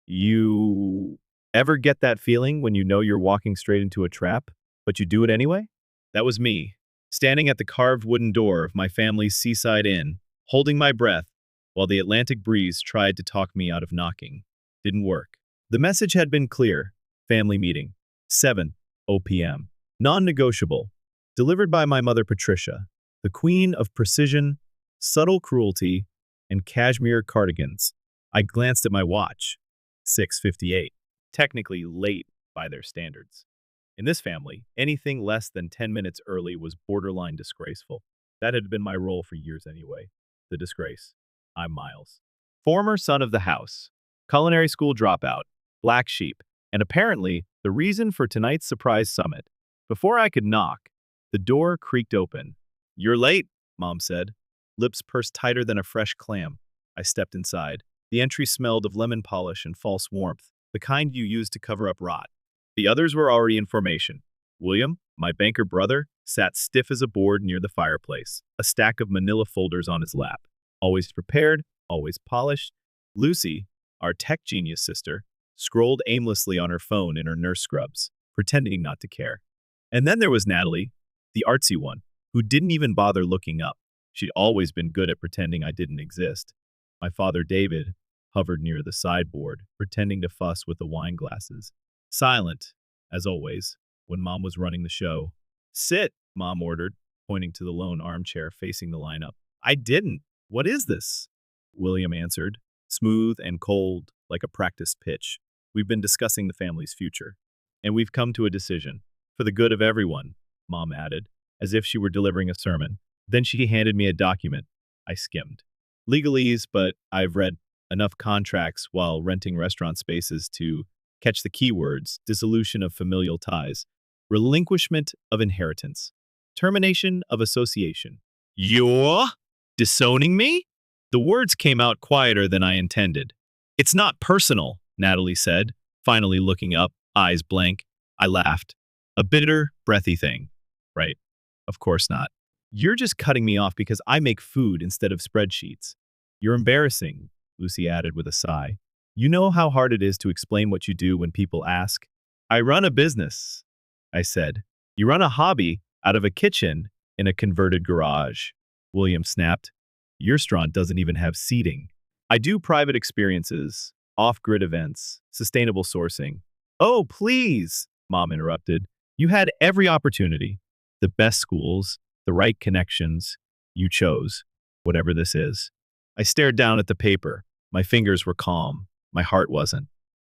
You ever get that feeling when you know you're walking straight into a trap, but you do it anyway? That was me, standing at the carved wooden door of my family's seaside inn, holding my breath while the Atlantic breeze tried to talk me out of knocking. Didn't work. The message had been clear. Family meeting. 7:00 p.m. Non-negotiable. Delivered by my mother Patricia, the queen of precision, subtle cruelty, and cashmere cardigans. I glanced at my watch. 6:58. Technically late by their standards. In this family, anything less than 10 minutes early was borderline disgraceful. That had been my role for years anyway. The disgrace. I'm Miles. Former son of the house, culinary school dropout, black sheep, and apparently the reason for tonight's surprise summit. Before I could knock, the door creaked open. "You're late," Mom said, lips pursed tighter than a fresh clam. I stepped inside. The entry smelled of lemon polish and false warmth, the kind you use to cover up rot. The others were already in formation. William, my banker brother, sat stiff as a board near the fireplace, a stack of manila folders on his lap. Always prepared, always polished. Lucy, our tech genius sister, scrolled aimlessly on her phone in her nurse scrubs, pretending not to care. And then there was Natalie, the artsy one, who didn't even bother looking up. She'd always been good at pretending I didn't exist. My father, David, hovered near the sideboard, pretending to fuss with the wine glasses. Silent, as always, when Mom was running the show. "Sit," Mom ordered, pointing to the lone armchair facing the lineup. "I didn't. What is this?" William answered, smooth and cold, like a practiced pitch. "We've been discussing the family's future, and we've come to a decision. For the good of everyone," Mom added, as if she were delivering a sermon. Then she handed me a document. I skimmed. Legalese, but I've read enough contracts while renting restaurant spaces to catch the keywords: dissolution of familial ties, relinquishment of inheritance, termination of association. "You're disowning me?" The words came out quieter than I intended. "It's not personal," Natalie said, finally looking up, eyes blank. I laughed. "A bitter, breathy thing. Right. Of course not. You're just cutting me off because I make food instead of spreadsheets. You're embarrassing," Lucy added with a sigh. "You know how hard it is to explain what you do when people ask?" "I run a business," I said. "You run a hobby out of a kitchen in a converted garage," William snapped. "Your restaurant doesn't even have seating." "I do private experiences, off-grid events, sustainable sourcing." "Oh, please," Mom interrupted. "You had every opportunity. The best schools, the right connections. You chose, whatever this is." I stared down at the paper. My fingers were calm. My heart wasn't.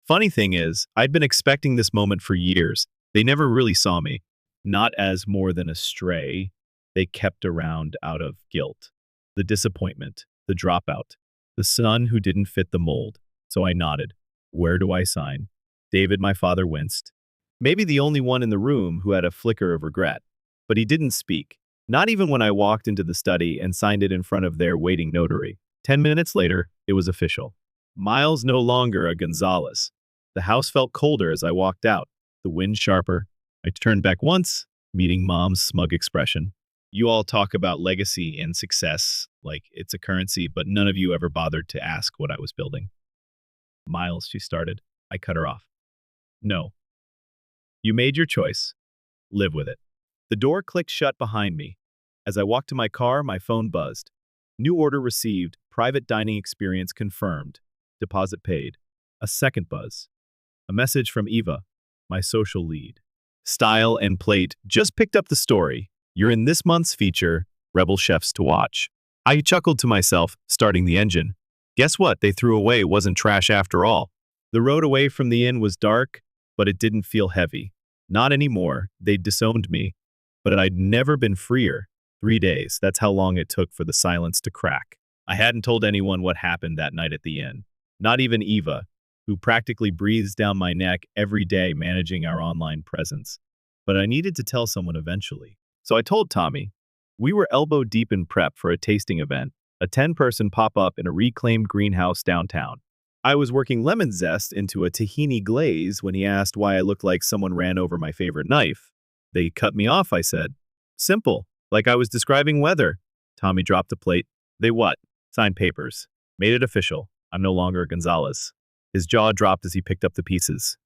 Funny thing is, I'd been expecting this moment for years. They never really saw me. Not as more than a stray. They kept around out of guilt. The disappointment, the dropout, the son who didn't fit the mold. So I nodded. "Where do I sign?" David, my father, winced. Maybe the only one in the room who had a flicker of regret. But he didn't speak. Not even when I walked into the study and signed it in front of their waiting notary. 10 minutes later, it was official. Miles no longer a Gonzalez. The house felt colder as I walked out, the wind sharper. I turned back once, meeting Mom's smug expression. "You all talk about legacy and success like it's a currency, but none of you ever bothered to ask what I was building." "Miles," she started. I cut her off. "No. You made your choice. Live with it." The door clicked shut behind me. As I walked to my car, my phone buzzed. New order received. Private dining experience confirmed. Deposit paid. A second buzz. A message from Eva, my social lead. "Style and Plate just picked up the story. You're in this month's feature, Rebel Chefs to Watch." I chuckled to myself, starting the engine. Guess what they threw away wasn't trash after all. The road away from the inn was dark, but it didn't feel heavy. Not anymore. They'd disowned me. But I'd never been freer. 3 days, that's how long it took for the silence to crack. I hadn't told anyone what happened that night at the inn. Not even Eva, who practically breathes down my neck every day managing our online presence. But I needed to tell someone eventually. So I told Tommy. We were elbow deep in prep for a tasting event, a 10-person pop-up in a reclaimed greenhouse downtown. I was working lemon zest into a tahini glaze when he asked why I looked like someone ran over my favorite knife. "They cut me off," I said. "Simple, like I was describing weather." Tommy dropped the plate. "They what?" "Signed papers. Made it official. I'm no longer a Gonzalez." His jaw dropped as he picked up the pieces.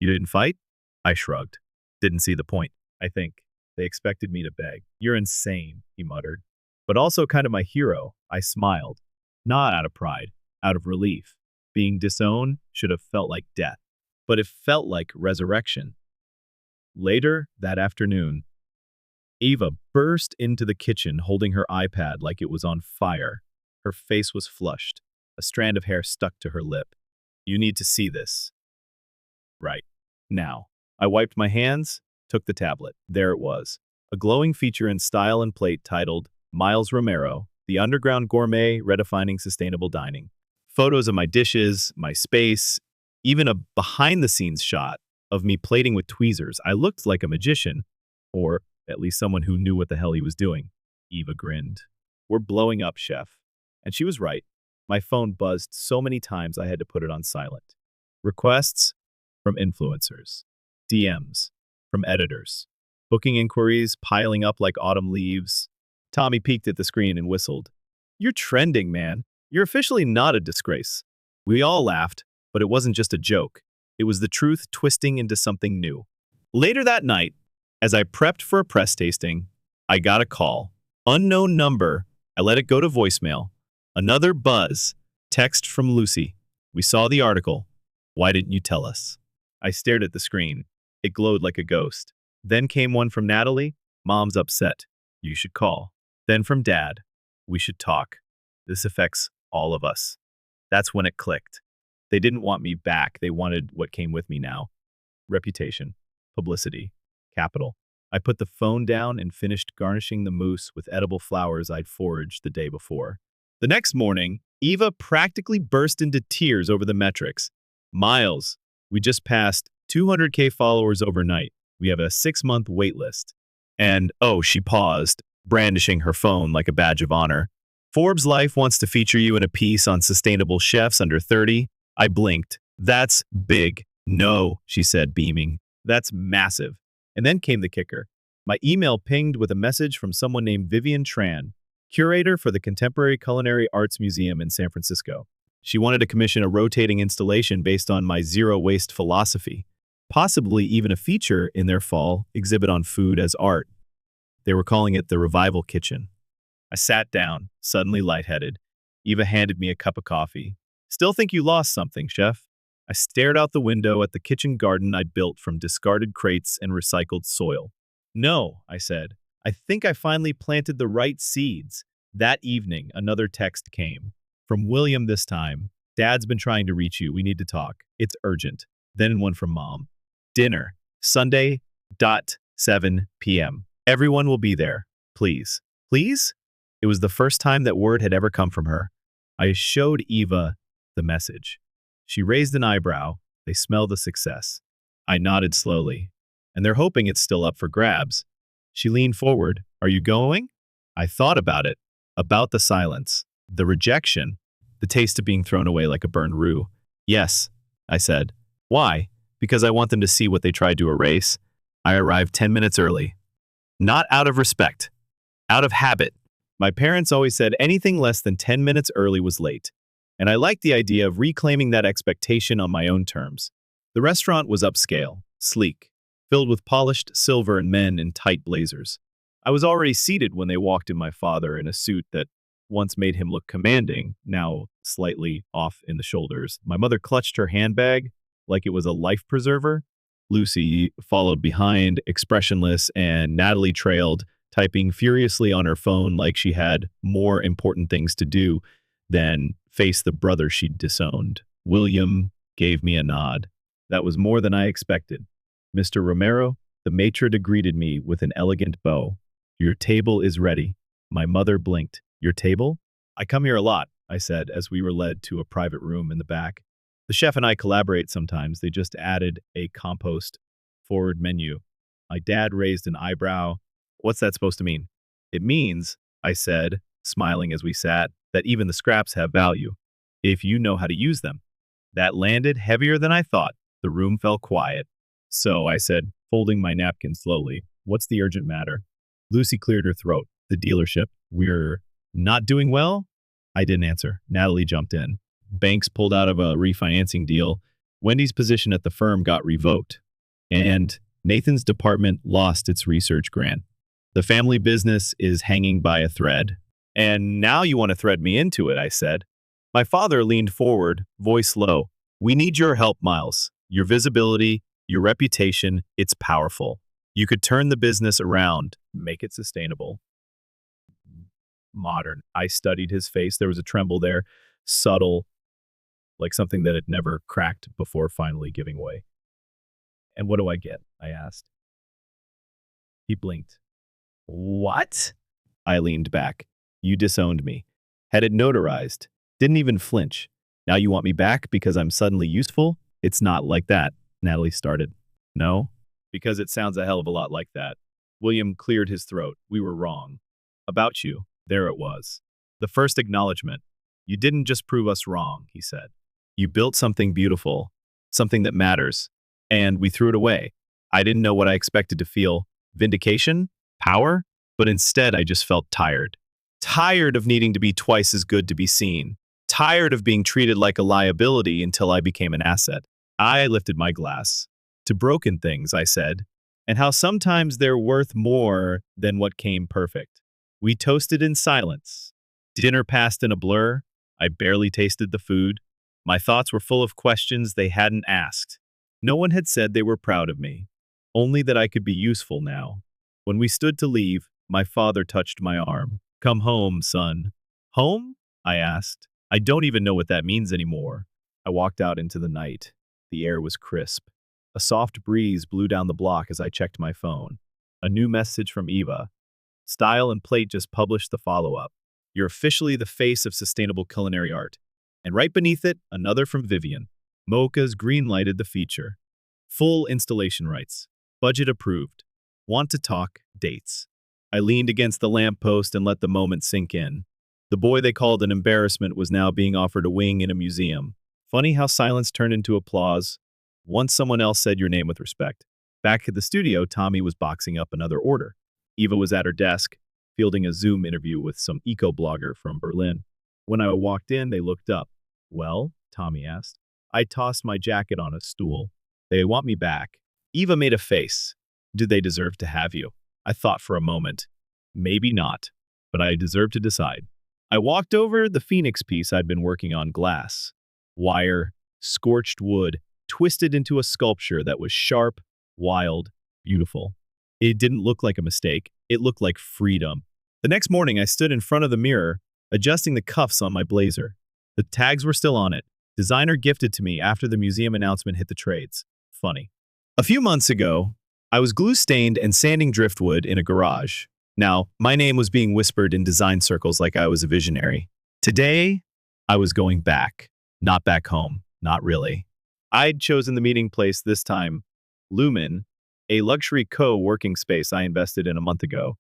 You didn't fight? I shrugged. Didn't see the point, I think. They expected me to beg. You're insane, he muttered. But also kind of my hero, I smiled. Not out of pride, out of relief. Being disowned should have felt like death, but it felt like resurrection. Later that afternoon, Eva burst into the kitchen holding her iPad like it was on fire. Her face was flushed. A strand of hair stuck to her lip. You need to see this. Right. Now. I wiped my hands, took the tablet. There it was. A glowing feature in style and plate titled Miles Romero, The Underground Gourmet Redefining Sustainable Dining. Photos of my dishes, my space, even a behind-the-scenes shot of me plating with tweezers. I looked like a magician, or at least someone who knew what the hell he was doing. Eva grinned. We're blowing up, chef. And she was right. My phone buzzed so many times I had to put it on silent. Requests from influencers. DMs from editors. Booking inquiries piling up like autumn leaves. Tommy peeked at the screen and whistled. You're trending, man. You're officially not a disgrace. We all laughed, but it wasn't just a joke. It was the truth twisting into something new. Later that night, as I prepped for a press tasting, I got a call. Unknown number. I let it go to voicemail. Another buzz. Text from Lucy. We saw the article. Why didn't you tell us? I stared at the screen. It glowed like a ghost. Then came one from Natalie. Mom's upset. You should call. Then from Dad. We should talk. This affects all of us. That's when it clicked. They didn't want me back. They wanted what came with me now. Reputation. Publicity. Capital. I put the phone down and finished garnishing the mousse with edible flowers I'd foraged the day before. The next morning, Eva practically burst into tears over the metrics. Miles, we just passed 200K followers overnight. We have a 6-month wait list. And, oh, she paused, brandishing her phone like a badge of honor. Forbes Life wants to feature you in a piece on sustainable chefs under 30. I blinked. That's big. No, she said, beaming. That's massive. And then came the kicker. My email pinged with a message from someone named Vivian Tran, curator for the Contemporary Culinary Arts Museum in San Francisco. She wanted to commission a rotating installation based on my zero-waste philosophy, possibly even a feature in their fall exhibit on food as art. They were calling it the Revival Kitchen. I sat down, suddenly lightheaded. Eva handed me a cup of coffee. Still think you lost something, chef? I stared out the window at the kitchen garden I'd built from discarded crates and recycled soil. No, I said. I think I finally planted the right seeds. That evening, another text came. From William this time. Dad's been trying to reach you. We need to talk. It's urgent. Then one from Mom. Dinner. Sunday, 7 p.m. Everyone will be there. Please. Please? It was the first time that word had ever come from her. I showed Eva the message. She raised an eyebrow. They smell the success. I nodded slowly. And they're hoping it's still up for grabs. She leaned forward. Are you going? I thought about it. About the silence. The rejection. The taste of being thrown away like a burned roux. Yes, I said. Why? Because I want them to see what they tried to erase. I arrived 10 minutes early. Not out of respect. Out of habit. My parents always said anything less than 10 minutes early was late. And I liked the idea of reclaiming that expectation on my own terms. The restaurant was upscale, sleek, filled with polished silver and men in tight blazers. I was already seated when they walked in. My father in a suit that once made him look commanding, now slightly off in the shoulders. My mother clutched her handbag like it was a life preserver. Lucy followed behind, expressionless, and Natalie trailed, typing furiously on her phone like she had more important things to do than face the brother she'd disowned. William gave me a nod. That was more than I expected. Mr. Romero, the maitre d' greeted me with an elegant bow. Your table is ready. My mother blinked. Your table? I come here a lot, I said as we were led to a private room in the back. The chef and I collaborate sometimes. They just added a compost forward menu. My dad raised an eyebrow. What's that supposed to mean? It means, I said, smiling as we sat, that even the scraps have value, if you know how to use them. That landed heavier than I thought. The room fell quiet. So, I said, folding my napkin slowly, what's the urgent matter? Lucy cleared her throat. The dealership. We're not doing well? I didn't answer. Natalie jumped in. Banks pulled out of a refinancing deal. Wendy's position at the firm got revoked. And Nathan's department lost its research grant. The family business is hanging by a thread. And now you want to thread me into it, I said. My father leaned forward, voice low. We need your help, Miles. Your visibility, your reputation, it's powerful. You could turn the business around, make it sustainable. Modern. I studied his face. There was a tremble there, subtle, like something that had never cracked before finally giving way. And what do I get? I asked. He blinked. What? I leaned back. You disowned me. Had it notarized. Didn't even flinch. Now you want me back because I'm suddenly useful? It's not like that, Natalie started. No? Because it sounds a hell of a lot like that. William cleared his throat. We were wrong. About you. There it was. The first acknowledgement. You didn't just prove us wrong, he said. You built something beautiful, something that matters, and we threw it away. I didn't know what I expected to feel. Vindication? Power? But instead, I just felt tired. Tired of needing to be twice as good to be seen. Tired of being treated like a liability until I became an asset. I lifted my glass. To broken things, I said, and how sometimes they're worth more than what came perfect. We toasted in silence. Dinner passed in a blur. I barely tasted the food. My thoughts were full of questions they hadn't asked. No one had said they were proud of me, only that I could be useful now. When we stood to leave, my father touched my arm. Come home, son. Home? I asked. I don't even know what that means anymore. I walked out into the night. The air was crisp. A soft breeze blew down the block as I checked my phone. A new message from Eva. Style and Plate just published the follow-up. You're officially the face of sustainable culinary art. And right beneath it, another from Vivian. Mocha's green-lighted the feature. Full installation rights. Budget approved. Want to talk, dates. I leaned against the lamppost and let the moment sink in. The boy they called an embarrassment was now being offered a wing in a museum. Funny how silence turned into applause. Once someone else said your name with respect. Back at the studio, Tommy was boxing up another order. Eva was at her desk, fielding a Zoom interview with some eco-blogger from Berlin. When I walked in, they looked up. Well, Tommy asked. I tossed my jacket on a stool. They want me back. Eva made a face. Do they deserve to have you? I thought for a moment. Maybe not, but I deserve to decide. I walked over the Phoenix piece I'd been working on, glass. Wire, scorched wood, twisted into a sculpture that was sharp, wild, beautiful. It didn't look like a mistake. It looked like freedom. The next morning, I stood in front of the mirror, adjusting the cuffs on my blazer. The tags were still on it. Designer gifted to me after the museum announcement hit the trades. Funny. A few months ago, I was glue-stained and sanding driftwood in a garage. Now, my name was being whispered in design circles like I was a visionary. Today, I was going back. Not back home. Not really. I'd chosen the meeting place this time. Lumen, a luxury co-working space I invested in a month ago.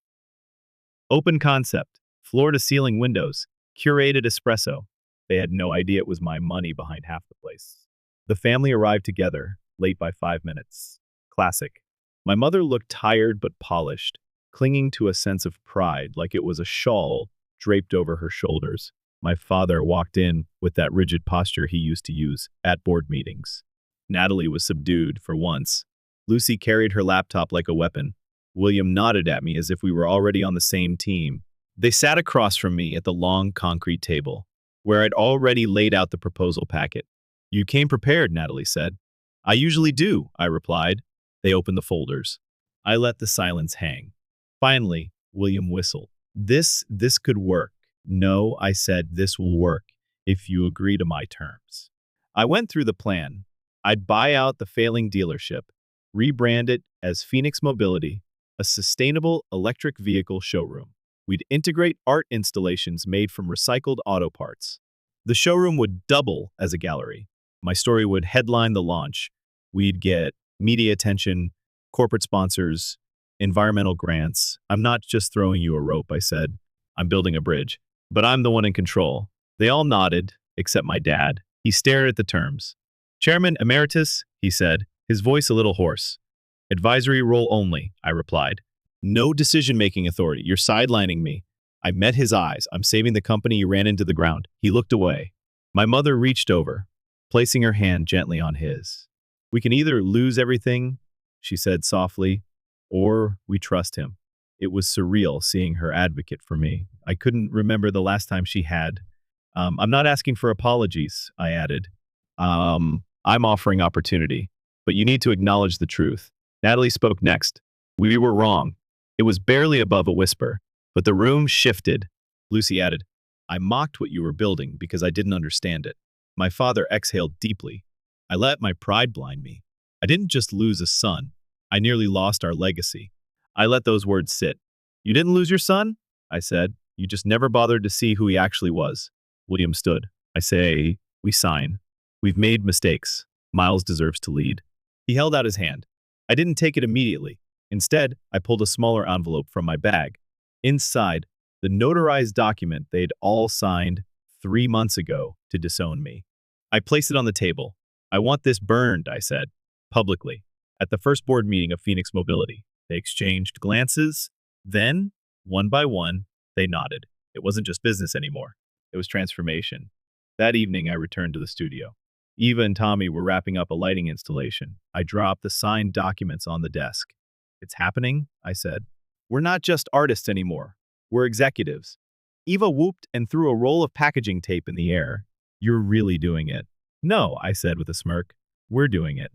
Open concept, floor-to-ceiling windows, curated espresso. They had no idea it was my money behind half the place. The family arrived together, late by 5 minutes. Classic. My mother looked tired but polished, clinging to a sense of pride like it was a shawl draped over her shoulders. My father walked in with that rigid posture he used to use at board meetings. Natalie was subdued for once. Lucy carried her laptop like a weapon. William nodded at me as if we were already on the same team. They sat across from me at the long concrete table, where I'd already laid out the proposal packet. You came prepared, Natalie said. I usually do, I replied. They opened the folders. I let the silence hang. Finally, William whistled. This could work. No, I said, this will work if you agree to my terms. I went through the plan. I'd buy out the failing dealership, rebrand it as Phoenix Mobility, a sustainable electric vehicle showroom. We'd integrate art installations made from recycled auto parts. The showroom would double as a gallery. My story would headline the launch. We'd get media attention, corporate sponsors, environmental grants. I'm not just throwing you a rope, I said. I'm building a bridge. But I'm the one in control. They all nodded, except my dad. He stared at the terms. Chairman Emeritus, he said, his voice a little hoarse. Advisory role only, I replied. No decision-making authority. You're sidelining me. I met his eyes. I'm saving the company you ran into the ground. He looked away. My mother reached over, placing her hand gently on his. We can either lose everything, she said softly, or we trust him. It was surreal seeing her advocate for me. I couldn't remember the last time she had. I'm not asking for apologies, I added. I'm offering opportunity, but you need to acknowledge the truth. Natalie spoke next. We were wrong. It was barely above a whisper, but the room shifted. Lucy added, I mocked what you were building because I didn't understand it. My father exhaled deeply. I let my pride blind me. I didn't just lose a son. I nearly lost our legacy. I let those words sit. You didn't lose your son? I said. You just never bothered to see who he actually was. William stood. I say, we sign. We've made mistakes. Miles deserves to lead. He held out his hand. I didn't take it immediately. Instead, I pulled a smaller envelope from my bag. Inside, the notarized document they'd all signed 3 months ago to disown me. I placed it on the table. I want this burned, I said, publicly, at the first board meeting of Phoenix Mobility. They exchanged glances. Then, one by one, they nodded. It wasn't just business anymore. It was transformation. That evening, I returned to the studio. Eva and Tommy were wrapping up a lighting installation. I dropped the signed documents on the desk. It's happening, I said. We're not just artists anymore. We're executives. Eva whooped and threw a roll of packaging tape in the air. You're really doing it. No, I said with a smirk. We're doing it.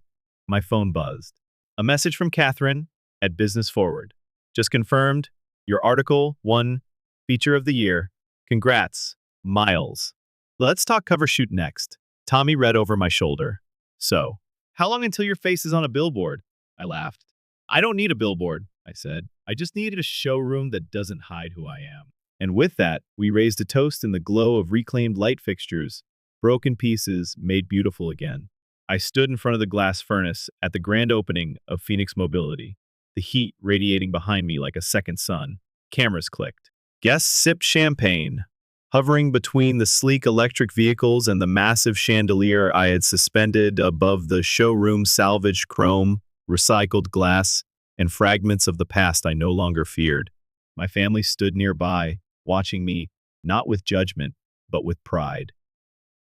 My phone buzzed. A message from Catherine at Business Forward. Just confirmed. Your article won Feature of the Year. Congrats, Miles. Let's talk cover shoot next. Tommy read over my shoulder. So, how long until your face is on a billboard? I laughed. I don't need a billboard, I said. I just needed a showroom that doesn't hide who I am. And with that, we raised a toast in the glow of reclaimed light fixtures, broken pieces made beautiful again. I stood in front of the glass furnace at the grand opening of Phoenix Mobility, the heat radiating behind me like a second sun. Cameras clicked. Guests sipped champagne. Hovering between the sleek electric vehicles and the massive chandelier I had suspended above the showroom, salvaged chrome, recycled glass, and fragments of the past I no longer feared. My family stood nearby, watching me, not with judgment, but with pride.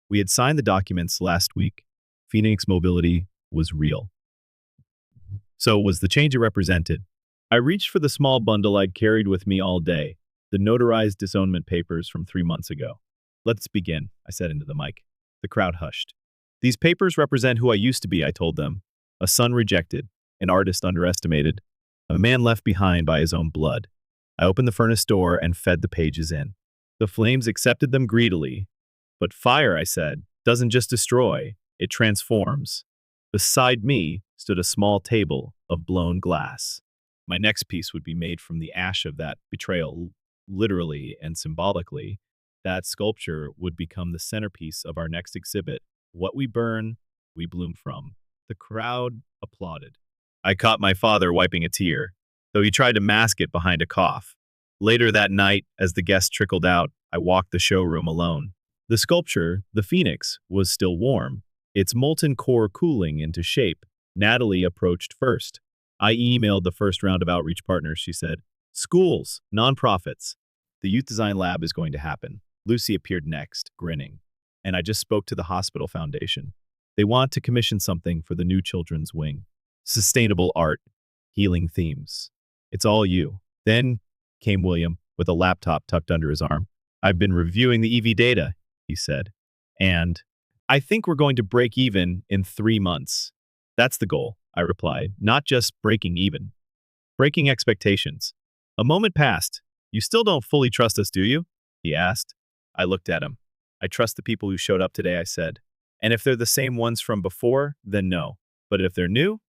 We had signed the documents last week. Phoenix Mobility was real. So was the change it represented. I reached for the small bundle I'd carried with me all day, the notarized disownment papers from 3 months ago. Let's begin, I said into the mic. The crowd hushed. These papers represent who I used to be, I told them. A son rejected, an artist underestimated, a man left behind by his own blood. I opened the furnace door and fed the pages in. The flames accepted them greedily. But fire, I said, doesn't just destroy, it transforms. Beside me stood a small table of blown glass. My next piece would be made from the ash of that betrayal, literally and symbolically. That sculpture would become the centerpiece of our next exhibit. What we burn, we bloom from. The crowd applauded. I caught my father wiping a tear, though he tried to mask it behind a cough. Later that night, as the guests trickled out, I walked the showroom alone. The sculpture, the Phoenix, was still warm, its molten core cooling into shape. Natalie approached first. I emailed the first round of outreach partners, she said. Schools, nonprofits. The Youth Design Lab is going to happen. Lucy appeared next, grinning. And I just spoke to the Hospital Foundation. They want to commission something for the new children's wing. Sustainable art, healing themes. It's all you. Then came William, with a laptop tucked under his arm. I've been reviewing the EV data, he said. And I think we're going to break even in 3 months. That's the goal, I replied. Not just breaking even. Breaking expectations. A moment passed. You still don't fully trust us, do you? He asked. I looked at him. I trust the people who showed up today, I said. And if they're the same ones from before, then no. But if they're new,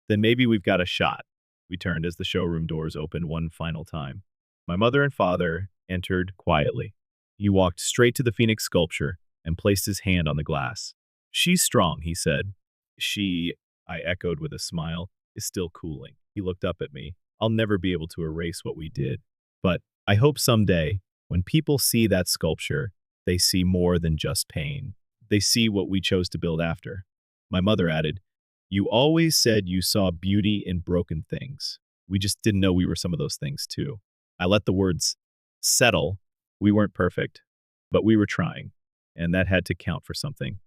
then maybe we've got a shot. We turned as the showroom doors opened one final time. My mother and father entered quietly. He walked straight to the Phoenix sculpture and placed his hand on the glass. She's strong, he said. She, I echoed with a smile, is still cooling. He looked up at me. I'll never be able to erase what we did. But I hope someday, when people see that sculpture, they see more than just pain. They see what we chose to build after. My mother added, you always said you saw beauty in broken things. We just didn't know we were some of those things too. I let the words settle. We weren't perfect, but we were trying. and that had to count for something.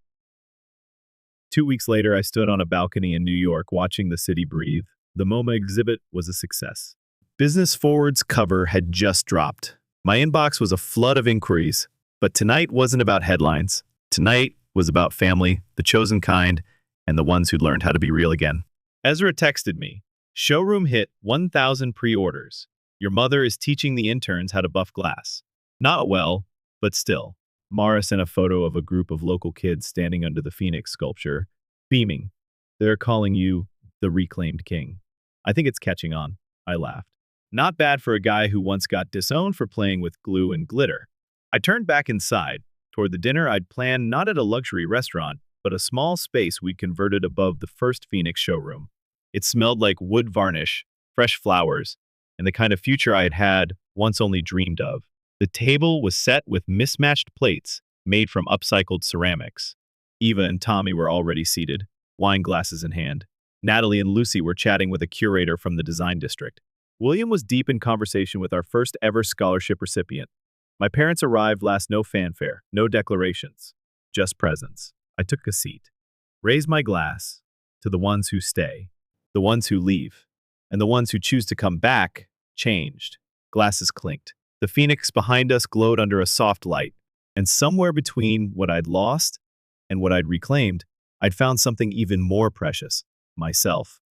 2 weeks later, I stood on a balcony in New York watching the city breathe. The MoMA exhibit was a success. Business Forward's cover had just dropped. My inbox was a flood of inquiries, but tonight wasn't about headlines. Tonight was about family, the chosen kind, and the ones who'd learned how to be real again. Ezra texted me, "Showroom hit 1,000 pre-orders. Your mother is teaching the interns how to buff glass. Not well, but still." Mara sent a photo of a group of local kids standing under the Phoenix sculpture, beaming. "They're calling you the reclaimed king." "I think it's catching on," I laughed. Not bad for a guy who once got disowned for playing with glue and glitter. I turned back inside, toward the dinner I'd planned not at a luxury restaurant, but a small space we'd converted above the first Phoenix showroom. It smelled like wood varnish, fresh flowers, and the kind of future I had once only dreamed of. The table was set with mismatched plates made from upcycled ceramics. Eva and Tommy were already seated, wine glasses in hand. Natalie and Lucy were chatting with a curator from the design district. William was deep in conversation with our first ever scholarship recipient. My parents arrived last, no fanfare, no declarations, just presents. I took a seat, raised my glass to the ones who stay, the ones who leave, and the ones who choose to come back, changed. Glasses clinked. The Phoenix behind us glowed under a soft light, and somewhere between what I'd lost and what I'd reclaimed, I'd found something even more precious, myself.